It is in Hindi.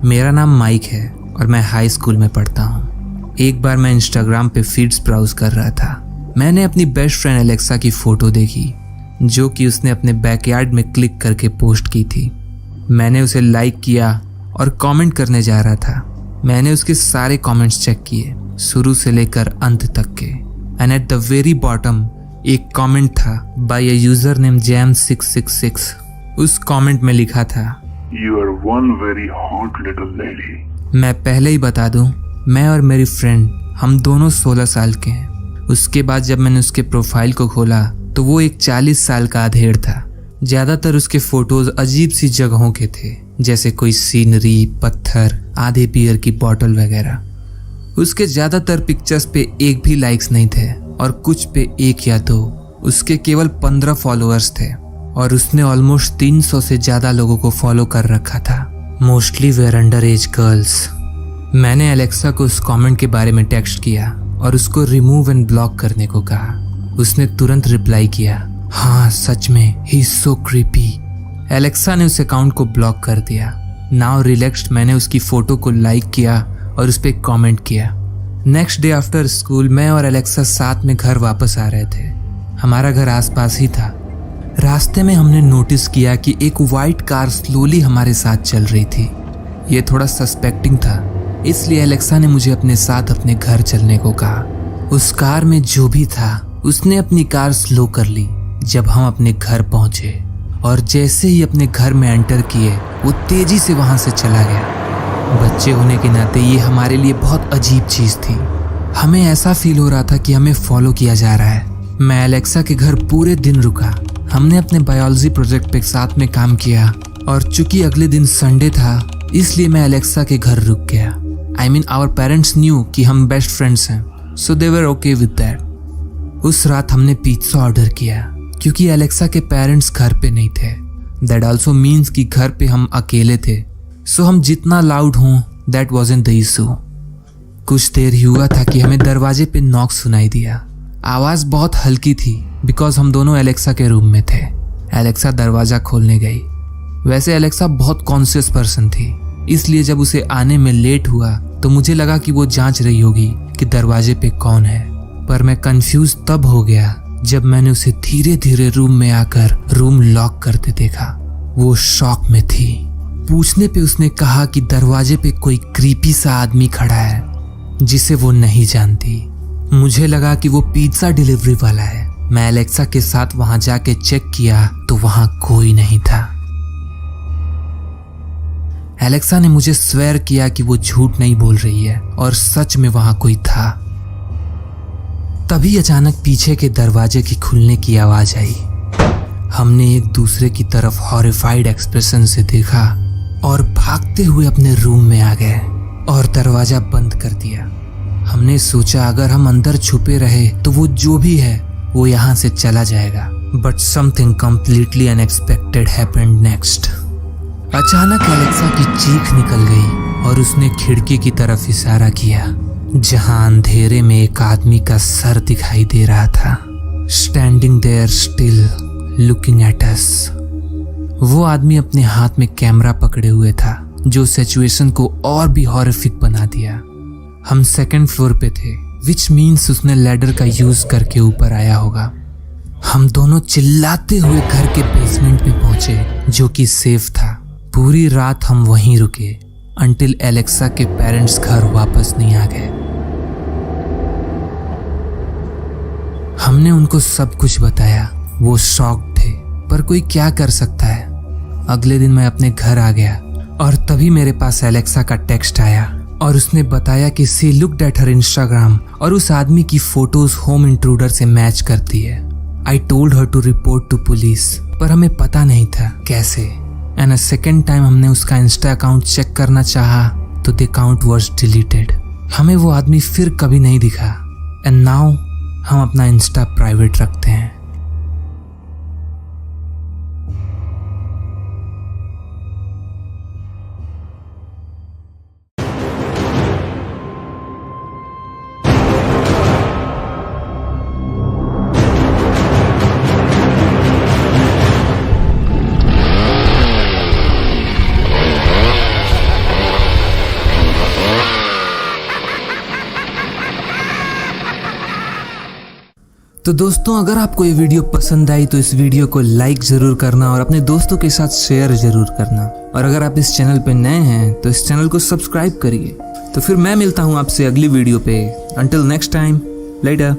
मेरा नाम माइक है और मैं हाई स्कूल में पढ़ता हूँ। एक बार मैं इंस्टाग्राम पे फीड्स ब्राउज कर रहा था। मैंने अपनी बेस्ट फ्रेंड एलेक्सा की फोटो देखी जो कि उसने अपने बैकयार्ड में क्लिक करके पोस्ट की थी। मैंने उसे लाइक किया और कमेंट करने जा रहा था। मैंने उसके सारे कमेंट्स चेक किए, शुरू से लेकर अंत तक के। And at the very bottom एक कमेंट था बाय अ यूजर नेम जैम666। उस कमेंट में लिखा था, You are one very hot little lady. मैं पहले ही बता दूं, मैं और मेरी फ्रेंड हम दोनों 16 साल के हैं। उसके बाद जब मैंने उसके प्रोफाइल को खोला तो वो एक 40 साल का अधेड़ था। ज्यादातर उसके फोटोज अजीब सी जगहों के थे, जैसे कोई सीनरी, पत्थर, आधे बियर की बोतल वगैरह। उसके ज्यादातर पिक्चर्स पे एक भी लाइक्स नहीं थे और कुछ पे 1 या 2। उसके केवल 15 फॉलोअर्स थे और उसने ऑलमोस्ट 300 से ज्यादा लोगों को फॉलो कर रखा था। Mostly were under age girls. मैंने एलेक्सा को उस कमेंट के बारे में टेक्स्ट किया और उसको रिमूव एंड ब्लॉक करने को कहा। उसने तुरंत रिप्लाई किया, हाँ सच में, he is so creepy. Alexa ने उस अकाउंट को ब्लॉक कर दिया। नाउ रिलैक्स्ड मैंने उसकी फोटो को लाइक किया और उस पर कॉमेंट किया। नेक्स्ट डे आफ्टर स्कूल मैं और एलेक्सा साथ में घर वापस आ रहे थे। हमारा घर आसपास ही था। रास्ते में हमने नोटिस किया कि एक वाइट कार स्लोली हमारे साथ चल रही थी। ये थोड़ा सस्पेक्टिंग था, इसलिए एलेक्सा ने मुझे अपने साथ अपने घर चलने को कहा। उस कार में जो भी था उसने अपनी कार स्लो कर ली जब हम अपने घर पहुंचे, और जैसे ही अपने घर में एंटर किए वो तेजी से वहां से चला गया। बच्चे होने के नाते ये हमारे लिए बहुत अजीब चीज थी। हमें ऐसा फील हो रहा था कि हमें फॉलो किया जा रहा है। मैं एलेक्सा के घर पूरे दिन रुका। हमने अपने बायोलॉजी प्रोजेक्ट पे साथ में काम किया और चूंकि अगले दिन संडे था इसलिए मैं एलेक्सा के घर रुक गया। I mean our parents knew कि हम बेस्ट फ्रेंड्स हैं, so they were okay with that. उस रात हमने पिज्जा ऑर्डर किया क्योंकि एलेक्सा के पेरेंट्स घर पे नहीं थे। दैट ऑल्सो मीन्स कि घर पे हम अकेले थे, सो हम जितना लाउड हों दैट वाज़न्ट द इशू। कुछ देर ही हुआ था कि हमें दरवाजे पे नॉक सुनाई दिया। आवाज बहुत हल्की थी बिकॉज हम दोनों एलेक्सा के रूम में थे। एलेक्सा दरवाजा खोलने गई। वैसे एलेक्सा बहुत कॉन्शियस पर्सन थी, इसलिए जब उसे आने में लेट हुआ तो मुझे लगा कि वो जांच रही होगी कि दरवाजे पे कौन है। पर मैं कंफ्यूज तब हो गया जब मैंने उसे धीरे धीरे रूम में आकर रूम लॉक करते देखा। वो शॉक में थी। पूछने पे उसने कहा कि दरवाजे पे कोई क्रीपी सा आदमी खड़ा है जिसे वो नहीं जानती। मुझे लगा कि वो पिज्जा डिलीवरी वाला है। मैं एलेक्सा के साथ वहां जाके चेक किया तो वहां कोई नहीं था। एलेक्सा ने मुझे स्वेयर किया कि वो झूठ नहीं बोल रही है और सच में वहां कोई था। तभी अचानक पीछे के दरवाजे की खुलने की आवाज आई। हमने एक दूसरे की तरफ हॉरिफाइड एक्सप्रेशन से देखा और भागते हुए अपने रूम में आ गए और दरवाजा बंद कर दिया। हमने सोचा अगर हम अंदर छुपे रहे तो वो जो भी है वो यहाँ से चला जाएगा। But something completely unexpected happened next. अचानक एलेक्सा की चीख निकल गई और उसने खिड़की की तरफ इशारा किया जहां अंधेरे में एक आदमी का सर दिखाई दे रहा था, standing there still looking at us. वो आदमी अपने हाथ में कैमरा पकड़े हुए था जो सिचुएशन को और भी हॉरिफिक बना दिया। हम 2nd फ्लोर पे थे, विच मीन्स उसने लैडर का यूज करके ऊपर आया होगा। हम दोनों चिल्लाते हुए घर के बेसमेंट में पहुंचे जो कि सेफ था। पूरी रात हम वहीं रुके अंटिल एलेक्सा के पेरेंट्स घर वापस नहीं आ गए। हमने उनको सब कुछ बताया। वो शॉक्ड थे, पर कोई क्या कर सकता है। अगले दिन मैं अपने घर आ गया और तभी मेरे पास एलेक्सा का टेक्स्ट आया और उसने बताया कि she looked at her Instagram और उस आदमी की फोटोज होम इंट्रूडर से मैच करती है। I told her to report to police, पर हमें पता नहीं था कैसे। एंड अ सेकेंड टाइम हमने उसका इंस्टा अकाउंट चेक करना चाहा तो द अकाउंट वाज डिलीटेड। हमें वो आदमी फिर कभी नहीं दिखा। एंड नाउ हम अपना इंस्टा प्राइवेट रखते हैं। तो दोस्तों, अगर आपको ये वीडियो पसंद आई तो इस वीडियो को लाइक ज़रूर करना और अपने दोस्तों के साथ शेयर ज़रूर करना। और अगर आप इस चैनल पे नए हैं तो इस चैनल को सब्सक्राइब करिए। तो फिर मैं मिलता हूँ आपसे अगली वीडियो पे। Until next time, letter.